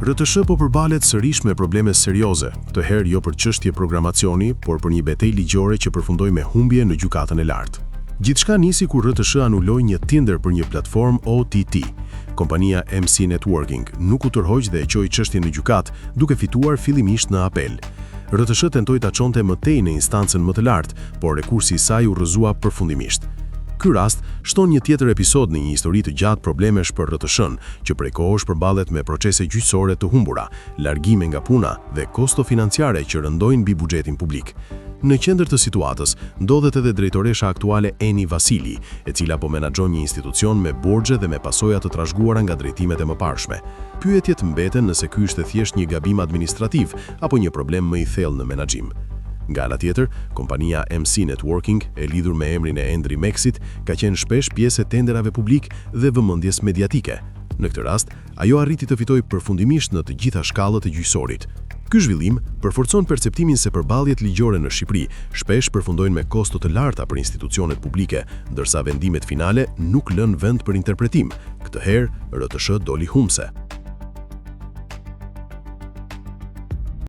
RTS po përballet sërish me probleme serioze, të herë jo për çështje programacioni, por për një betejë ligjore që përfundoi me humbje në gjykatën e lartë. Gjithçka nisi kur RTS anuloi një tender për një platformë OTT. Kompania MC Networking nuk u tërhoq dhe e çoi çështjen në gjykatë, duke fituar fillimisht në apel. RTS tentoi ta çonte më tej në instancën më të lartë, por rekursi i saj u rrëzua përfundimisht. Ky rast shton një tjetër episod në një histori të gjatë problemesh për RTS-n, që prej kohësh përballet me procese gjyqësore të humbura, largime nga puna dhe kosto financiare që rëndojnë mbi buxhetin publik. Në qendër të situatës ndodhet edhe drejtoresha aktuale Eni Vasili, e cila po menaxhon një institucion me borxhe dhe me pasoja të trashëguara nga drejtimet e mëparshme. Pyetjet mbeten nëse ky është thjesht një gabim administrativ apo një problem më i thellë në menaxhim. Nga ana tjetër, kompania MC Networking, e lidhur me emrin e Endri Meksit, ka qenë shpesh pjesë e tenderave publik dhe vëmendjes mediatike. Në këtë rast, ajo arriti të fitojë përfundimisht në të gjitha shkallët e gjyqësorit. Ky zhvillim përforcon perceptimin se përballjet ligjore në Shqipëri shpesh përfundojnë me kosto të larta për institucionet publike, ndërsa vendimet finale nuk lënë vend për interpretim. Këtë herë, RTS doli humbse.